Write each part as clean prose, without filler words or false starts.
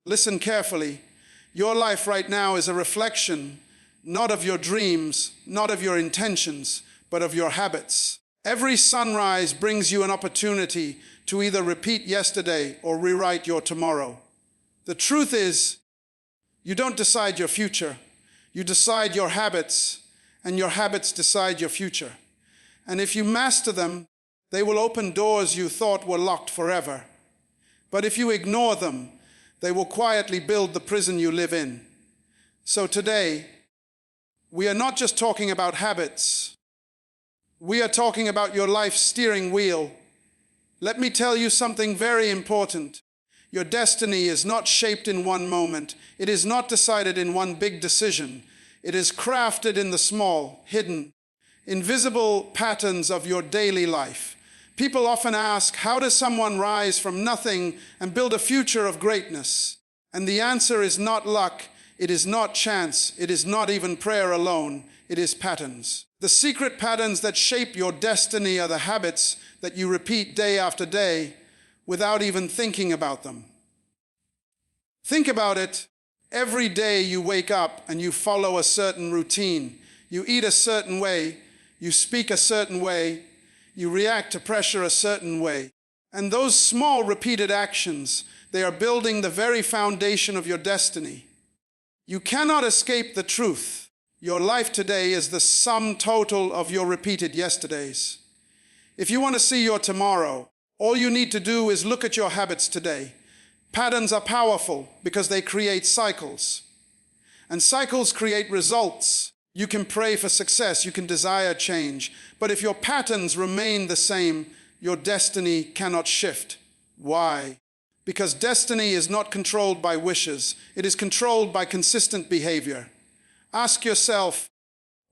Listen carefully. Your life right now is a reflection, not of your dreams, not of your intentions, but of your habits. Every sunrise brings you an opportunity to either repeat yesterday or rewrite your tomorrow. The truth is, you don't decide your future. You decide your habits, and your habits decide your future. And if you master them, they will open doors you thought were locked forever. But if you ignore them, they will quietly build the prison you live in. So today, we are not just talking about habits. We are talking about your life's steering wheel. Let me tell you something very important. Your destiny is not shaped in one moment. It is not decided in one big decision. It is crafted in the small, hidden, invisible patterns of your daily life. People often ask, how does someone rise from nothing and build a future of greatness? And the answer is not luck, it is not chance, it is not even prayer alone, it is patterns. The secret patterns that shape your destiny are the habits that you repeat day after day without even thinking about them. Think about it. Every day you wake up and you follow a certain routine. You eat a certain way, you speak a certain way, you react to pressure a certain way. And those small repeated actions, they are building the very foundation of your destiny. You cannot escape the truth. Your life today is the sum total of your repeated yesterdays. If you want to see your tomorrow, all you need to do is look at your habits today. Patterns are powerful because they create cycles. And cycles create results. You can pray for success, you can desire change. But if your patterns remain the same, your destiny cannot shift. Why? Because destiny is not controlled by wishes. It is controlled by consistent behavior. Ask yourself,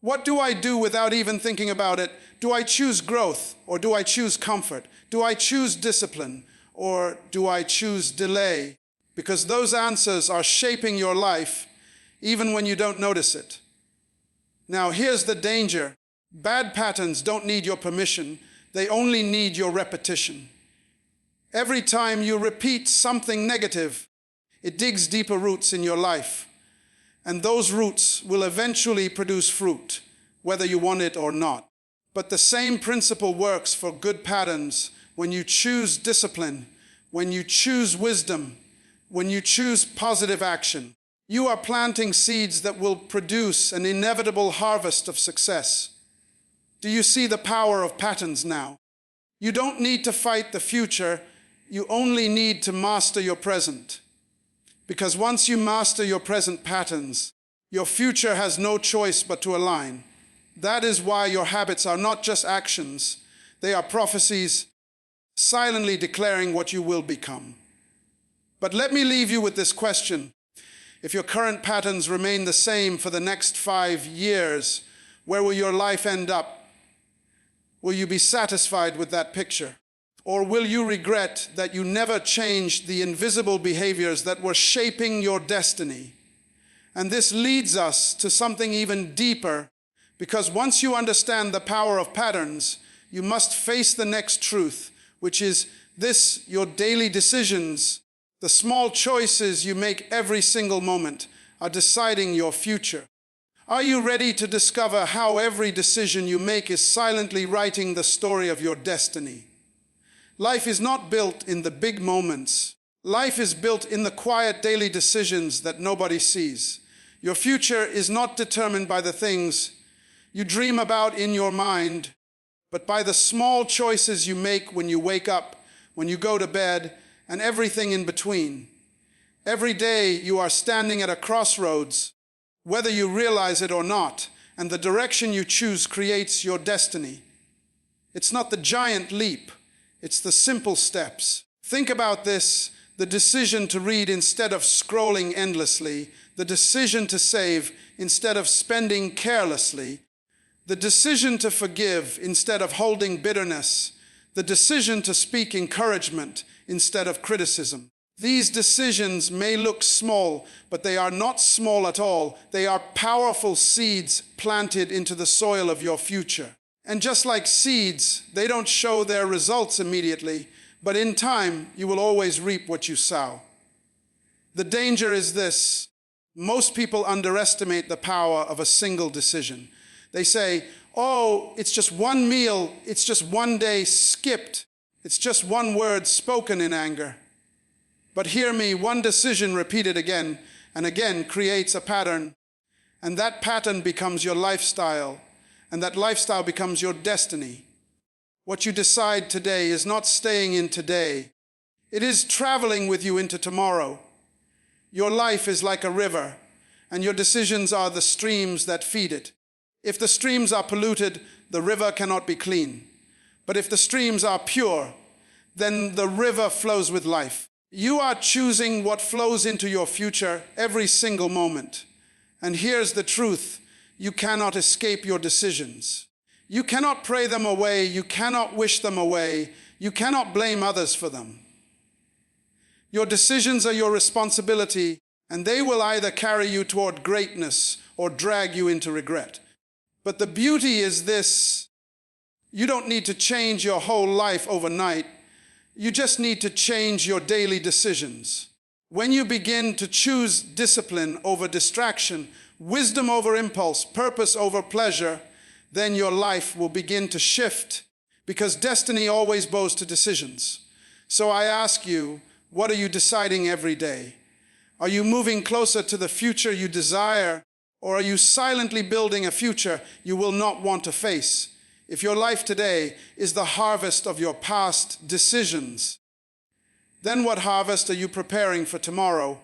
what do I do without even thinking about it? Do I choose growth or do I choose comfort? Do I choose discipline or do I choose delay? Because those answers are shaping your life even when you don't notice it. Now, here's the danger. Bad patterns don't need your permission. They only need your repetition. Every time you repeat something negative, it digs deeper roots in your life. And those roots will eventually produce fruit, whether you want it or not. But the same principle works for good patterns when you choose discipline, when you choose wisdom, when you choose positive action. You are planting seeds that will produce an inevitable harvest of success. Do you see the power of patterns now? You don't need to fight the future, you only need to master your present. Because once you master your present patterns, your future has no choice but to align. That is why your habits are not just actions, they are prophecies, silently declaring what you will become. But let me leave you with this question. If your current patterns remain the same for the next 5 years, where will your life end up? Will you be satisfied with that picture? Or will you regret that you never changed the invisible behaviors that were shaping your destiny? And this leads us to something even deeper, because once you understand the power of patterns, you must face the next truth, which is this: your daily decisions, the small choices you make every single moment, are deciding your future. Are you ready to discover how every decision you make is silently writing the story of your destiny? Life is not built in the big moments. Life is built in the quiet daily decisions that nobody sees. Your future is not determined by the things you dream about in your mind, but by the small choices you make when you wake up, when you go to bed, and everything in between. Every day you are standing at a crossroads, whether you realize it or not, and the direction you choose creates your destiny. It's not the giant leap, it's the simple steps. Think about this: the decision to read instead of scrolling endlessly, the decision to save instead of spending carelessly, the decision to forgive instead of holding bitterness, the decision to speak encouragement instead of criticism. These decisions may look small, but they are not small at all. They are powerful seeds planted into the soil of your future. And just like seeds, they don't show their results immediately, but in time, you will always reap what you sow. The danger is this: most people underestimate the power of a single decision. They say, oh, it's just one meal, it's just one day skipped, it's just one word spoken in anger. But hear me, one decision repeated again and again creates a pattern, and that pattern becomes your lifestyle, and that lifestyle becomes your destiny. What you decide today is not staying in today. It is traveling with you into tomorrow. Your life is like a river, and your decisions are the streams that feed it. If the streams are polluted, the river cannot be clean. But if the streams are pure, then the river flows with life. You are choosing what flows into your future every single moment. And here's the truth: you cannot escape your decisions. You cannot pray them away. You cannot wish them away. You cannot blame others for them. Your decisions are your responsibility, and they will either carry you toward greatness or drag you into regret. But the beauty is this: you don't need to change your whole life overnight. You just need to change your daily decisions. When you begin to choose discipline over distraction, wisdom over impulse, purpose over pleasure, then your life will begin to shift, because destiny always bows to decisions. So I ask you, what are you deciding every day? Are you moving closer to the future you desire, or are you silently building a future you will not want to face? If your life today is the harvest of your past decisions, then what harvest are you preparing for tomorrow?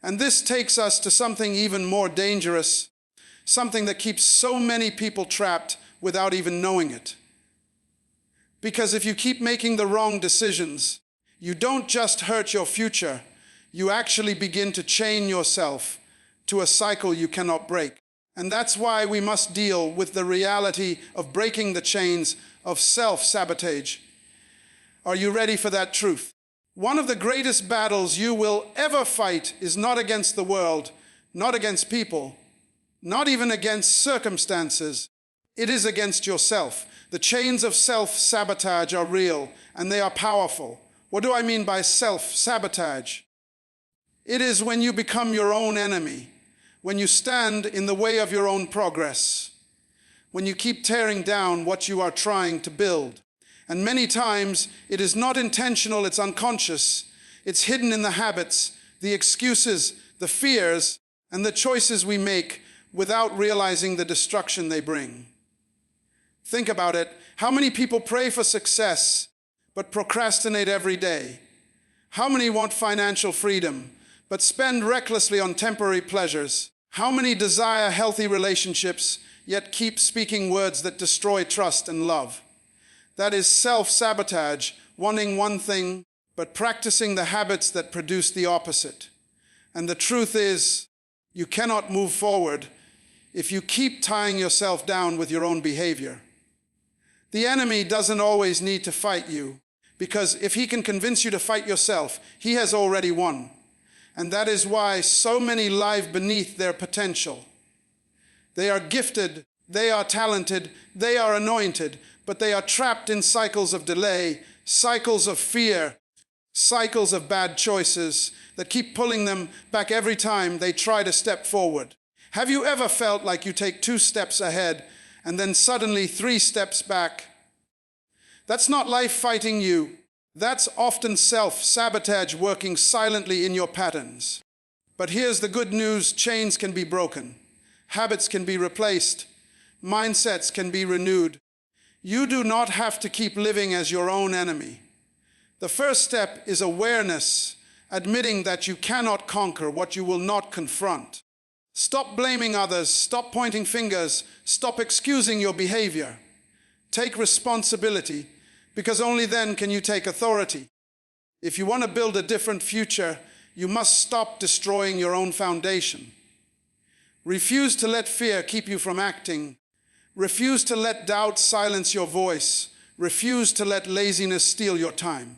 And this takes us to something even more dangerous, something that keeps so many people trapped without even knowing it. Because if you keep making the wrong decisions, you don't just hurt your future, you actually begin to chain yourself to a cycle you cannot break. And that's why we must deal with the reality of breaking the chains of self-sabotage. Are you ready for that truth? One of the greatest battles you will ever fight is not against the world, not against people, not even against circumstances. It is against yourself. The chains of self-sabotage are real, and they are powerful. What do I mean by self-sabotage? It is when you become your own enemy, when you stand in the way of your own progress, when you keep tearing down what you are trying to build. And many times it is not intentional, it's unconscious. It's hidden in the habits, the excuses, the fears, and the choices we make without realizing the destruction they bring. Think about it. How many people pray for success but procrastinate every day? How many want financial freedom but spend recklessly on temporary pleasures? How many desire healthy relationships yet keep speaking words that destroy trust and love? That is self-sabotage, wanting one thing but practicing the habits that produce the opposite. And the truth is, you cannot move forward if you keep tying yourself down with your own behavior. The enemy doesn't always need to fight you, because if he can convince you to fight yourself, he has already won. And that is why so many live beneath their potential. They are gifted, they are talented, they are anointed, but they are trapped in cycles of delay, cycles of fear, cycles of bad choices that keep pulling them back every time they try to step forward. Have you ever felt like you take 2 steps ahead and then suddenly 3 steps back? That's not life fighting you. That's often self-sabotage working silently in your patterns. But here's the good news: chains can be broken. Habits can be replaced. Mindsets can be renewed. You do not have to keep living as your own enemy. The first step is awareness, admitting that you cannot conquer what you will not confront. Stop blaming others, stop pointing fingers, stop excusing your behavior. Take responsibility, because only then can you take authority. If you want to build a different future, you must stop destroying your own foundation. Refuse to let fear keep you from acting. Refuse to let doubt silence your voice. Refuse to let laziness steal your time.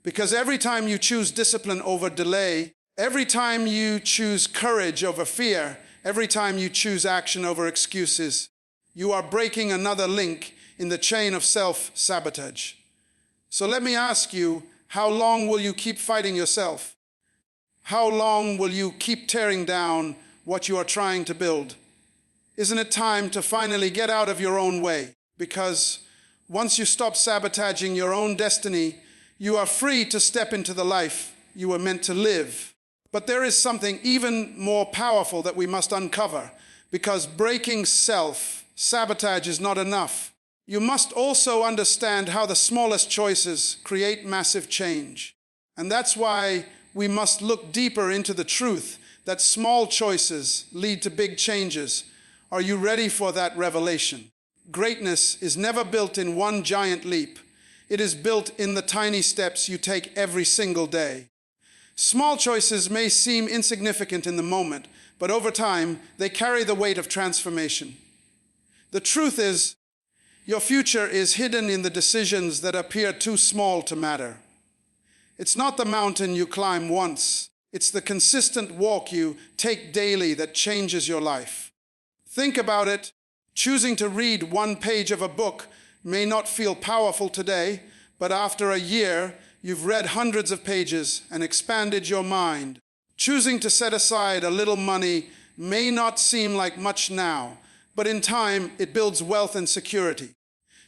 Because every time you choose discipline over delay, every time you choose courage over fear, every time you choose action over excuses, you are breaking another link in the chain of self-sabotage. So let me ask you, how long will you keep fighting yourself? How long will you keep tearing down what you are trying to build? Isn't it time to finally get out of your own way? Because once you stop sabotaging your own destiny, you are free to step into the life you were meant to live. But there is something even more powerful that we must uncover, because breaking self-sabotage is not enough. You must also understand how the smallest choices create massive change. And that's why we must look deeper into the truth that small choices lead to big changes. Are you ready for that revelation? Greatness is never built in one giant leap. It is built in the tiny steps you take every single day. Small choices may seem insignificant in the moment, but over time, they carry the weight of transformation. The truth is, your future is hidden in the decisions that appear too small to matter. It's not the mountain you climb once. It's the consistent walk you take daily that changes your life. Think about it. Choosing to read one page of a book may not feel powerful today, but after a year, you've read hundreds of pages and expanded your mind. Choosing to set aside a little money may not seem like much now, but in time, it builds wealth and security.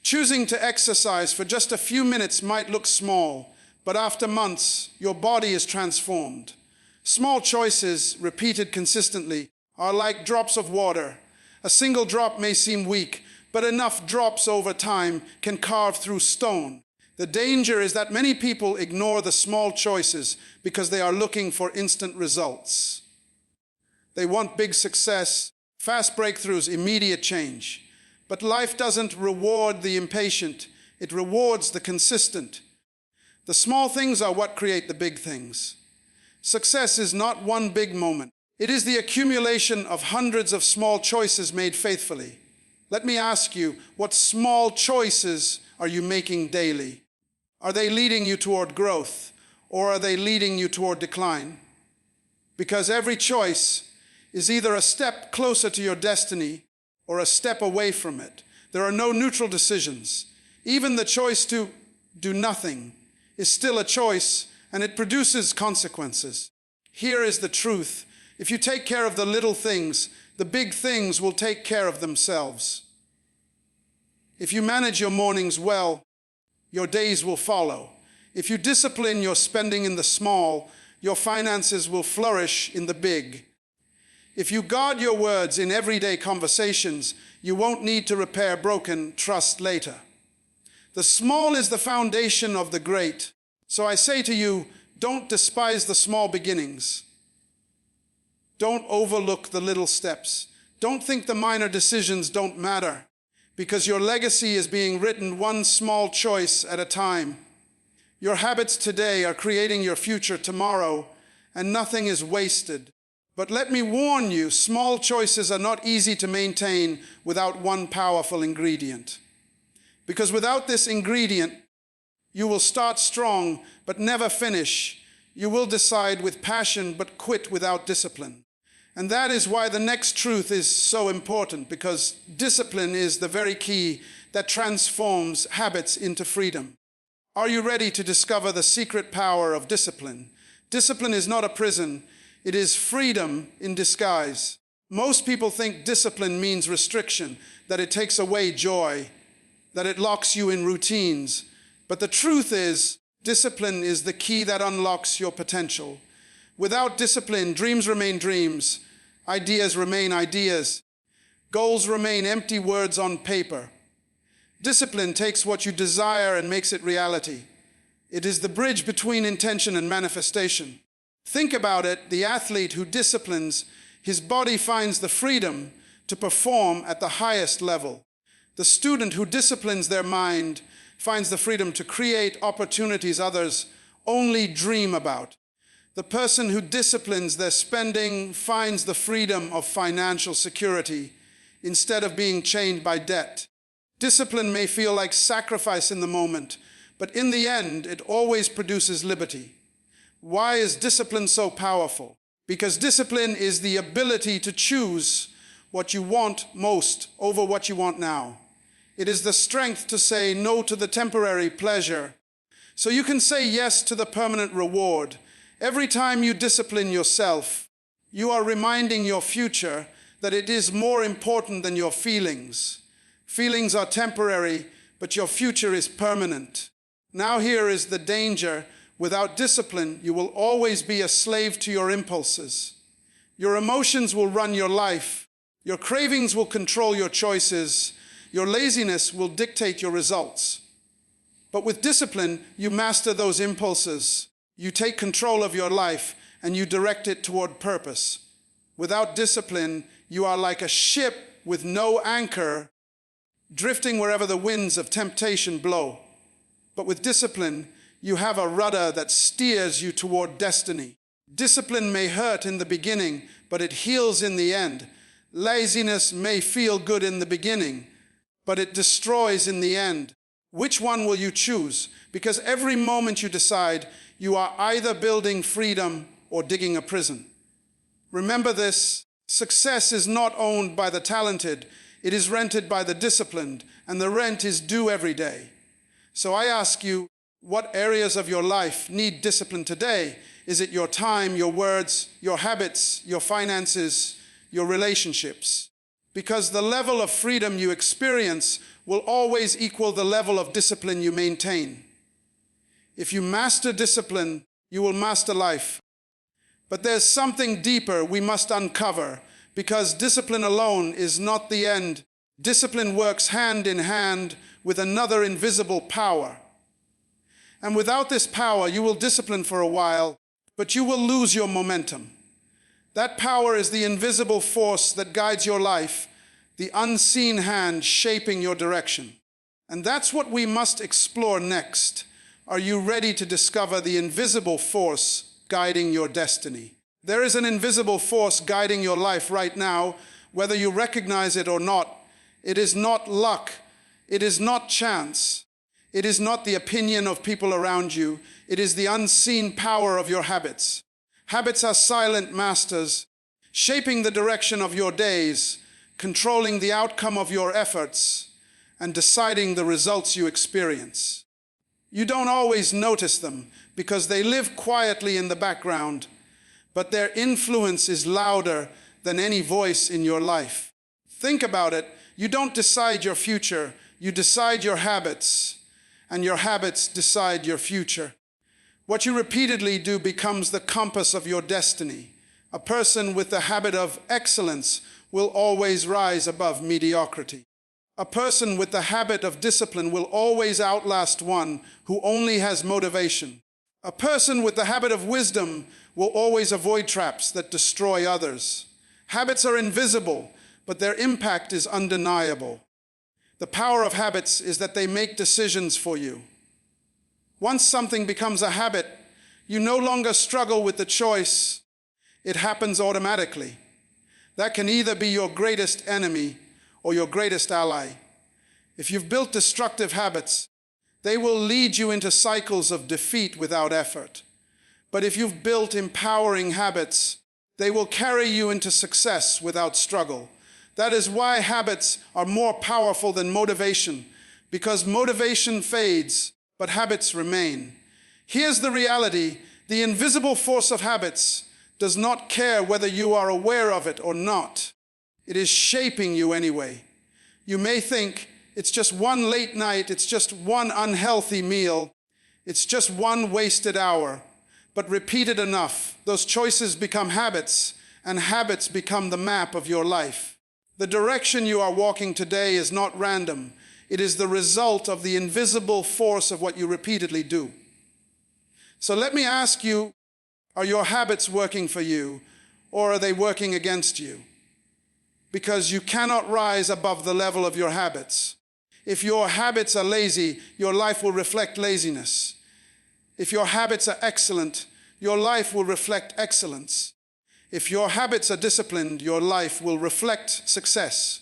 Choosing to exercise for just a few minutes might look small, but after months, your body is transformed. Small choices, repeated consistently, are like drops of water. A single drop may seem weak, but enough drops over time can carve through stone. The danger is that many people ignore the small choices because they are looking for instant results. They want big success, fast breakthroughs, immediate change. But life doesn't reward the impatient, it rewards the consistent. The small things are what create the big things. Success is not one big moment. It is the accumulation of hundreds of small choices made faithfully. Let me ask you, what small choices are you making daily? Are they leading you toward growth, or are they leading you toward decline? Because every choice is either a step closer to your destiny or a step away from it. There are no neutral decisions. Even the choice to do nothing is still a choice, and it produces consequences. Here is the truth. If you take care of the little things, the big things will take care of themselves. If you manage your mornings well, your days will follow. If you discipline your spending in the small, your finances will flourish in the big. If you guard your words in everyday conversations, you won't need to repair broken trust later. The small is the foundation of the great. So I say to you, don't despise the small beginnings. Don't overlook the little steps. Don't think the minor decisions don't matter, because your legacy is being written one small choice at a time. Your habits today are creating your future tomorrow, and nothing is wasted. But let me warn you, small choices are not easy to maintain without one powerful ingredient. Because without this ingredient, you will start strong but never finish. You will decide with passion but quit without discipline. And that is why the next truth is so important, because discipline is the very key that transforms habits into freedom. Are you ready to discover the secret power of discipline? Discipline is not a prison. It is freedom in disguise. Most people think discipline means restriction, that it takes away joy, that it locks you in routines. But the truth is, discipline is the key that unlocks your potential. Without discipline, dreams remain dreams, ideas remain ideas, goals remain empty words on paper. Discipline takes what you desire and makes it reality. It is the bridge between intention and manifestation. Think about it, the athlete who disciplines, his body finds the freedom to perform at the highest level. The student who disciplines their mind finds the freedom to create opportunities others only dream about. The person who disciplines their spending finds the freedom of financial security instead of being chained by debt. Discipline may feel like sacrifice in the moment, but in the end, it always produces liberty. Why is discipline so powerful? Because discipline is the ability to choose what you want most over what you want now. It is the strength to say no to the temporary pleasure, so you can say yes to the permanent reward. Every time you discipline yourself, you are reminding your future that it is more important than your feelings. Feelings are temporary, but your future is permanent. Now here is the danger. Without discipline, you will always be a slave to your impulses. Your emotions will run your life. Your cravings will control your choices. Your laziness will dictate your results. But with discipline, you master those impulses. You take control of your life and you direct it toward purpose. Without discipline, you are like a ship with no anchor, drifting wherever the winds of temptation blow. But with discipline, you have a rudder that steers you toward destiny. Discipline may hurt in the beginning, but it heals in the end. Laziness may feel good in the beginning, but it destroys in the end. Which one will you choose? Because every moment you decide, you are either building freedom or digging a prison. Remember this, success is not owned by the talented, it is rented by the disciplined, and the rent is due every day. So I ask you, what areas of your life need discipline today? Is it your time, your words, your habits, your finances, your relationships? Because the level of freedom you experience will always equal the level of discipline you maintain. If you master discipline, you will master life. But there's something deeper we must uncover, because discipline alone is not the end. Discipline works hand in hand with another invisible power. And without this power, you will discipline for a while, but you will lose your momentum. That power is the invisible force that guides your life, the unseen hand shaping your direction. And that's what we must explore next. Are you ready to discover the invisible force guiding your destiny? There is an invisible force guiding your life right now, whether you recognize it or not. It is not luck. It is not chance. It is not the opinion of people around you. It is the unseen power of your habits. Habits are silent masters, shaping the direction of your days, controlling the outcome of your efforts, and deciding the results you experience. You don't always notice them because they live quietly in the background, but their influence is louder than any voice in your life. Think about it. You don't decide your future. You decide your habits, and your habits decide your future. What you repeatedly do becomes the compass of your destiny. A person with the habit of excellence will always rise above mediocrity. A person with the habit of discipline will always outlast one who only has motivation. A person with the habit of wisdom will always avoid traps that destroy others. Habits are invisible, but their impact is undeniable. The power of habits is that they make decisions for you. Once something becomes a habit, you no longer struggle with the choice. It happens automatically. That can either be your greatest enemy or your greatest ally. If you've built destructive habits, they will lead you into cycles of defeat without effort. But if you've built empowering habits, they will carry you into success without struggle. That is why habits are more powerful than motivation, because motivation fades, but habits remain. Here's the reality: the invisible force of habits does not care whether you are aware of it or not. It is shaping you anyway. You may think it's just one late night, it's just one unhealthy meal, it's just one wasted hour. But repeated enough, those choices become habits, and habits become the map of your life. The direction you are walking today is not random. It is the result of the invisible force of what you repeatedly do. So let me ask you, are your habits working for you, or are they working against you? Because you cannot rise above the level of your habits. If your habits are lazy, your life will reflect laziness. If your habits are excellent, your life will reflect excellence. If your habits are disciplined, your life will reflect success.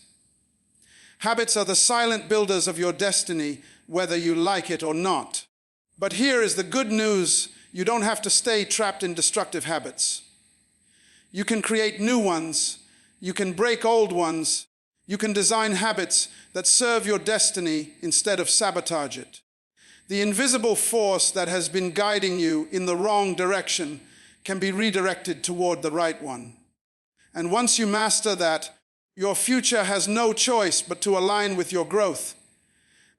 Habits are the silent builders of your destiny, whether you like it or not. But here is the good news: you don't have to stay trapped in destructive habits. You can create new ones. You can break old ones. You can design habits that serve your destiny instead of sabotage it. The invisible force that has been guiding you in the wrong direction can be redirected toward the right one. And once you master that, your future has no choice but to align with your growth.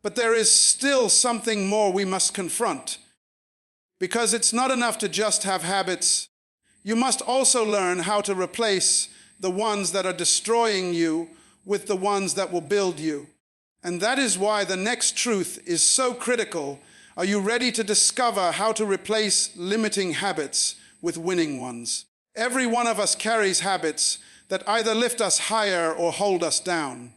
But there is still something more we must confront. Because it's not enough to just have habits. You must also learn how to replace the ones that are destroying you with the ones that will build you. And that is why the next truth is so critical. Are you ready to discover how to replace limiting habits with winning ones? Every one of us carries habits that either lift us higher or hold us down.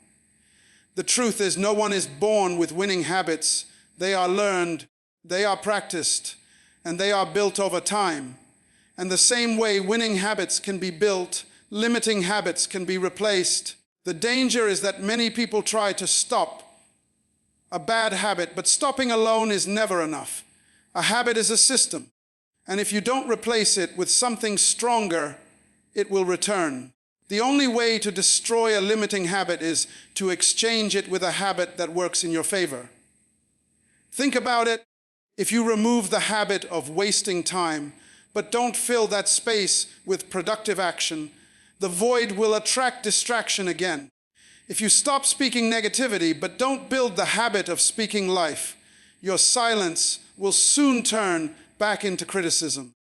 The truth is, no one is born with winning habits. They are learned, they are practiced, and they are built over time. And the same way winning habits can be built, limiting habits can be replaced. The danger is that many people try to stop a bad habit, but stopping alone is never enough. A habit is a system, and if you don't replace it with something stronger, it will return. The only way to destroy a limiting habit is to exchange it with a habit that works in your favor. Think about it. If you remove the habit of wasting time, but don't fill that space with productive action, the void will attract distraction again. If you stop speaking negativity, but don't build the habit of speaking life, your silence will soon turn back into criticism.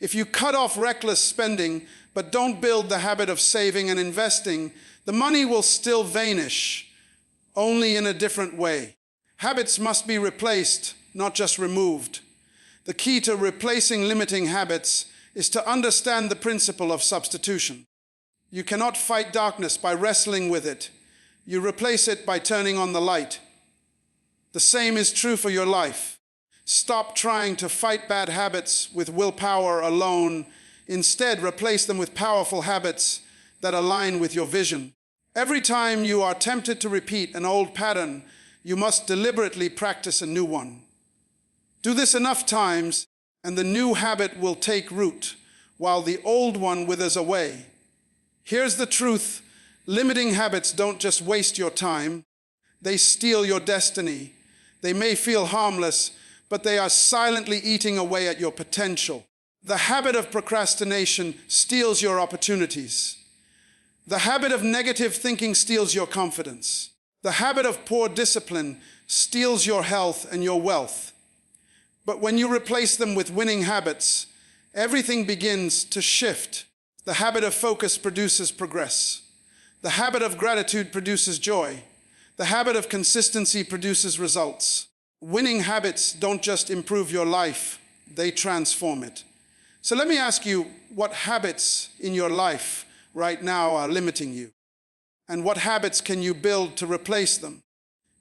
If you cut off reckless spending, but don't build the habit of saving and investing, the money will still vanish, only in a different way. Habits must be replaced, not just removed. The key to replacing limiting habits is to understand the principle of substitution. You cannot fight darkness by wrestling with it. You replace it by turning on the light. The same is true for your life. Stop trying to fight bad habits with willpower alone. Instead, replace them with powerful habits that align with your vision. Every time you are tempted to repeat an old pattern, you must deliberately practice a new one. Do this enough times, and the new habit will take root, while the old one withers away. Here's the truth. Limiting habits don't just waste your time. They steal your destiny. They may feel harmless, but they are silently eating away at your potential. The habit of procrastination steals your opportunities. The habit of negative thinking steals your confidence. The habit of poor discipline steals your health and your wealth. But when you replace them with winning habits, everything begins to shift. The habit of focus produces progress. The habit of gratitude produces joy. The habit of consistency produces results. Winning habits don't just improve your life, they transform it. So let me ask you, what habits in your life right now are limiting you? And what habits can you build to replace them?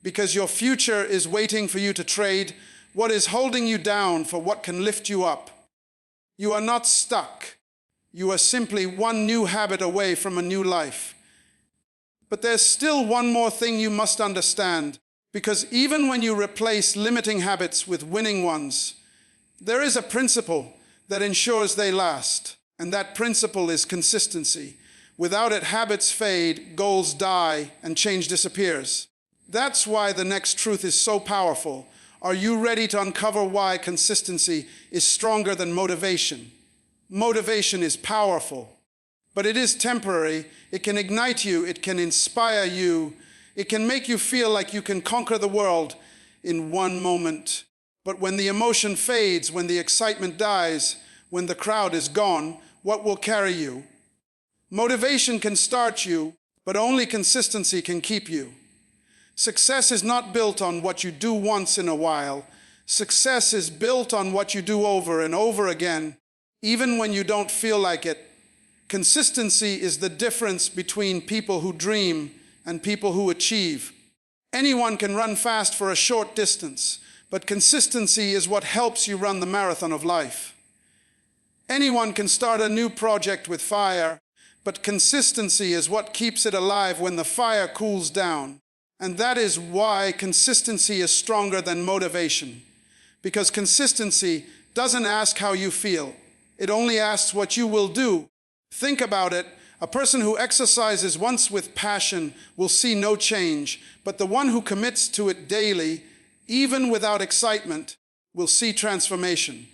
Because your future is waiting for you to trade what is holding you down for what can lift you up. You are not stuck. You are simply one new habit away from a new life. But there's still one more thing you must understand, because even when you replace limiting habits with winning ones, there is a principle that ensures they last, and that principle is consistency. Without it, habits fade, goals die, and change disappears. That's why the next truth is so powerful. Are you ready to uncover why consistency is stronger than motivation? Motivation is powerful, but it is temporary. It can ignite you, it can inspire you, it can make you feel like you can conquer the world in one moment. But when the emotion fades, when the excitement dies, when the crowd is gone, what will carry you? Motivation can start you, but only consistency can keep you. Success is not built on what you do once in a while. Success is built on what you do over and over again, even when you don't feel like it. Consistency is the difference between people who dream and people who achieve. Anyone can run fast for a short distance, but consistency is what helps you run the marathon of life. Anyone can start a new project with fire, but consistency is what keeps it alive when the fire cools down. And that is why consistency is stronger than motivation. Because consistency doesn't ask how you feel. It only asks what you will do. Think about it. A person who exercises once with passion will see no change, but the one who commits to it daily, even without excitement, will see transformation.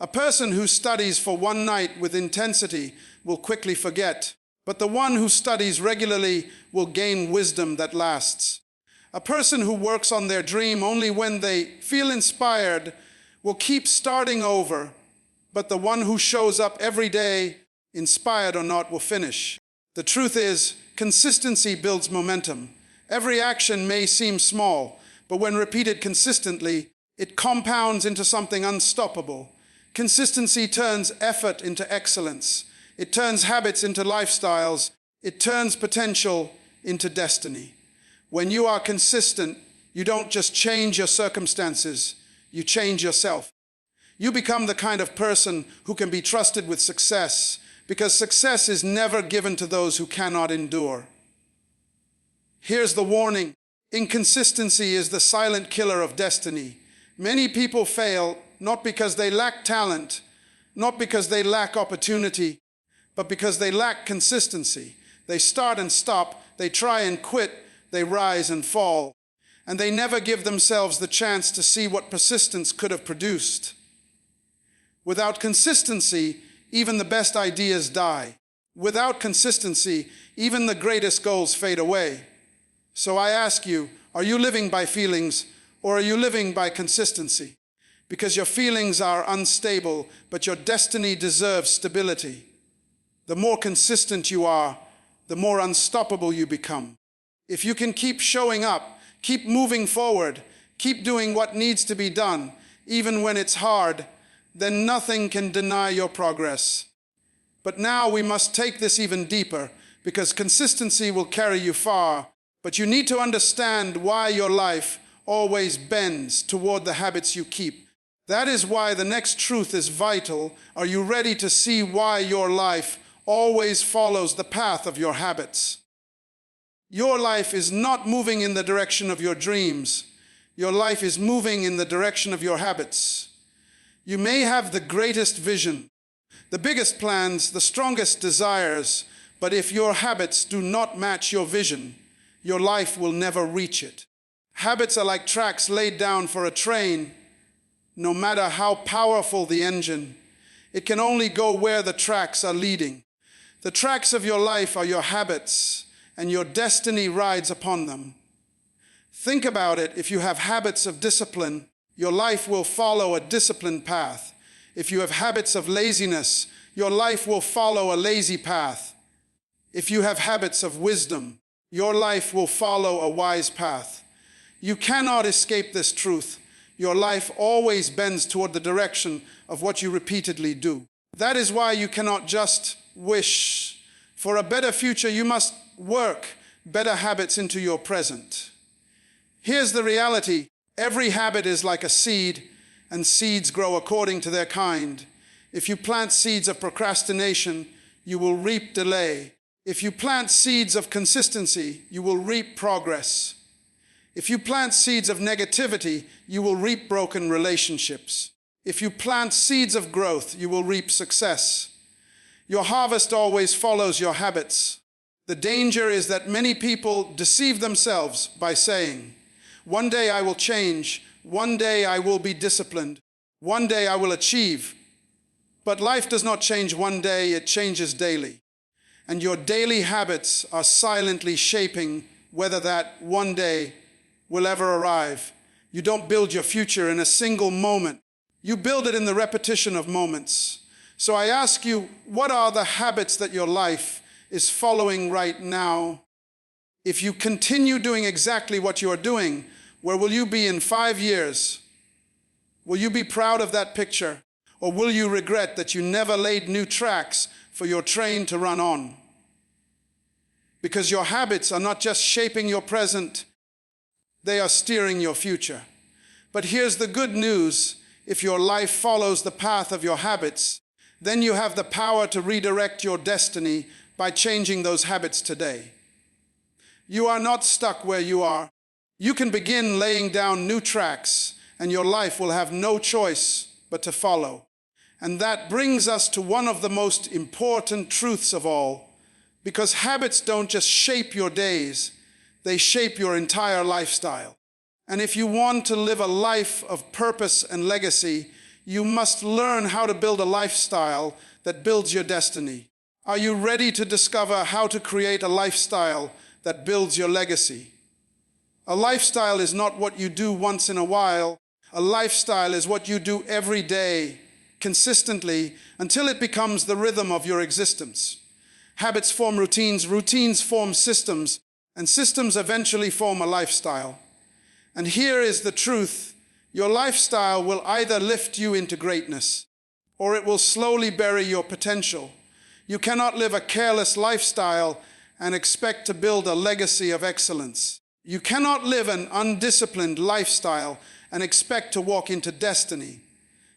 A person who studies for one night with intensity will quickly forget, but the one who studies regularly will gain wisdom that lasts. A person who works on their dream only when they feel inspired will keep starting over, but the one who shows up every day, inspired or not, will finish. The truth is, consistency builds momentum. Every action may seem small, but when repeated consistently, it compounds into something unstoppable. Consistency turns effort into excellence. It turns habits into lifestyles. It turns potential into destiny. When you are consistent, you don't just change your circumstances, you change yourself. You become the kind of person who can be trusted with success, because success is never given to those who cannot endure. Here's the warning. Inconsistency is the silent killer of destiny. Many people fail not because they lack talent, not because they lack opportunity, but because they lack consistency. They start and stop, they try and quit, they rise and fall, and they never give themselves the chance to see what persistence could have produced. Without consistency, even the best ideas die. Without consistency, even the greatest goals fade away. So I ask you, are you living by feelings or are you living by consistency? Because your feelings are unstable, but your destiny deserves stability. The more consistent you are, the more unstoppable you become. If you can keep showing up, keep moving forward, keep doing what needs to be done, even when it's hard, then nothing can deny your progress. But now we must take this even deeper, because consistency will carry you far. But you need to understand why your life always bends toward the habits you keep. That is why the next truth is vital. Are you ready to see why your life always follows the path of your habits? Your life is not moving in the direction of your dreams. Your life is moving in the direction of your habits. You may have the greatest vision, the biggest plans, the strongest desires, but if your habits do not match your vision, your life will never reach it. Habits are like tracks laid down for a train. No matter how powerful the engine, it can only go where the tracks are leading. The tracks of your life are your habits, and your destiny rides upon them. Think about it. If you have habits of discipline, your life will follow a disciplined path. If you have habits of laziness, your life will follow a lazy path. If you have habits of wisdom, your life will follow a wise path. You cannot escape this truth. Your life always bends toward the direction of what you repeatedly do. That is why you cannot just wish for a better future. You must work better habits into your present. Here's the reality. Every habit is like a seed, and seeds grow according to their kind. If you plant seeds of procrastination, you will reap delay. If you plant seeds of consistency, you will reap progress. If you plant seeds of negativity, you will reap broken relationships. If you plant seeds of growth, you will reap success. Your harvest always follows your habits. The danger is that many people deceive themselves by saying, "One day I will change, one day I will be disciplined, one day I will achieve." But life does not change one day, it changes daily. And your daily habits are silently shaping whether that one day will ever arrive. You don't build your future in a single moment. You build it in the repetition of moments. So I ask you, what are the habits that your life is following right now? If you continue doing exactly what you are doing, where will you be in 5 years? Will you be proud of that picture? Or will you regret that you never laid new tracks for your train to run on? Because your habits are not just shaping your present, they are steering your future. But here's the good news. If your life follows the path of your habits, then you have the power to redirect your destiny by changing those habits today. You are not stuck where you are. You can begin laying down new tracks, and your life will have no choice but to follow. And that brings us to one of the most important truths of all, because habits don't just shape your days, they shape your entire lifestyle. And if you want to live a life of purpose and legacy, You must learn how to build a lifestyle that builds your destiny. Are you ready to discover how to create a lifestyle that builds your legacy? A lifestyle is not what you do once in a while. A lifestyle is what you do every day, consistently, until it becomes the rhythm of your existence. Habits form routines, routines form systems, and systems eventually form a lifestyle. And here is the truth. Your lifestyle will either lift you into greatness, or it will slowly bury your potential. You cannot live a careless lifestyle and expect to build a legacy of excellence. You cannot live an undisciplined lifestyle and expect to walk into destiny.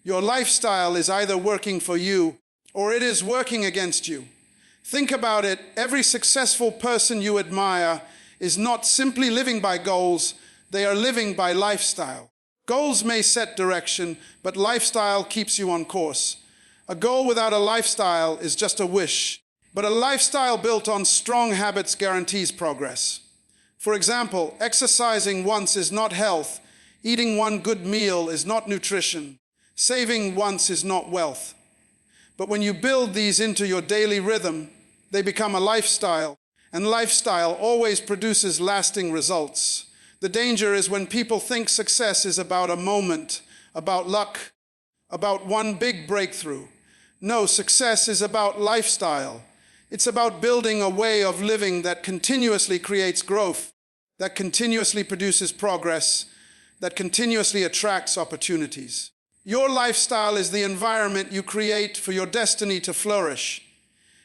Your lifestyle is either working for you or it is working against you. Think about it. Every successful person you admire is not simply living by goals, they are living by lifestyle. Goals may set direction, but lifestyle keeps you on course. A goal without a lifestyle is just a wish, but a lifestyle built on strong habits guarantees progress. For example, exercising once is not health, eating one good meal is not nutrition, saving once is not wealth. But when you build these into your daily rhythm, they become a lifestyle, and lifestyle always produces lasting results. The danger is when people think success is about a moment, about luck, about one big breakthrough. No, success is about lifestyle. It's about building a way of living that continuously creates growth, that continuously produces progress, that continuously attracts opportunities. Your lifestyle is the environment you create for your destiny to flourish.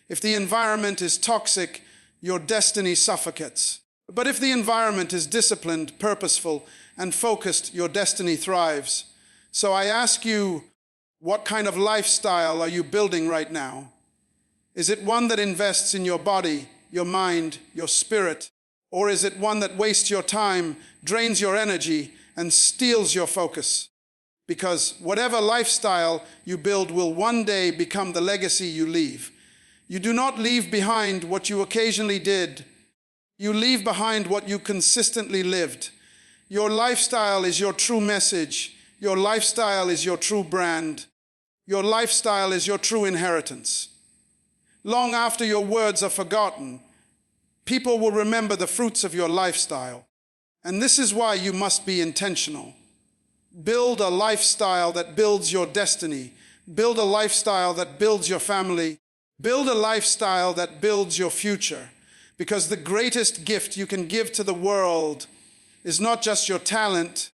If the environment is toxic, your destiny suffocates. But if the environment is disciplined, purposeful, and focused, your destiny thrives. So I ask you, what kind of lifestyle are you building right now? Is it one that invests in your body, your mind, your spirit? Or is it one that wastes your time, drains your energy, and steals your focus? Because whatever lifestyle you build will one day become the legacy you leave. You do not leave behind what you occasionally did. You leave behind what you consistently lived. Your lifestyle is your true message. Your lifestyle is your true brand. Your lifestyle is your true inheritance. Long after your words are forgotten, people will remember the fruits of your lifestyle. And this is why you must be intentional. Build a lifestyle that builds your destiny. Build a lifestyle that builds your family. Build a lifestyle that builds your future. Because the greatest gift you can give to the world is not just your talent,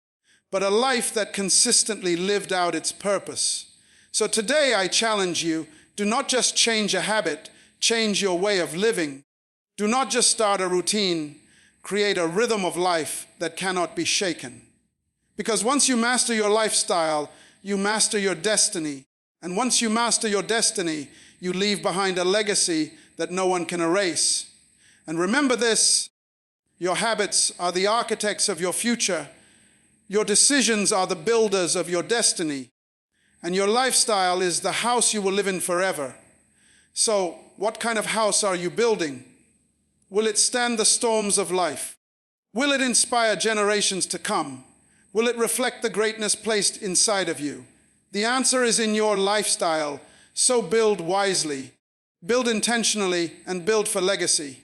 but a life that consistently lived out its purpose. So today I challenge you, do not just change a habit, change your way of living. Do not just start a routine, create a rhythm of life that cannot be shaken. Because once you master your lifestyle, you master your destiny. And once you master your destiny, you leave behind a legacy that no one can erase. And remember this, your habits are the architects of your future. Your decisions are the builders of your destiny. And your lifestyle is the house you will live in forever. So, what kind of house are you building? Will it stand the storms of life? Will it inspire generations to come? Will it reflect the greatness placed inside of you? The answer is in your lifestyle. So build wisely, build intentionally, and build for legacy.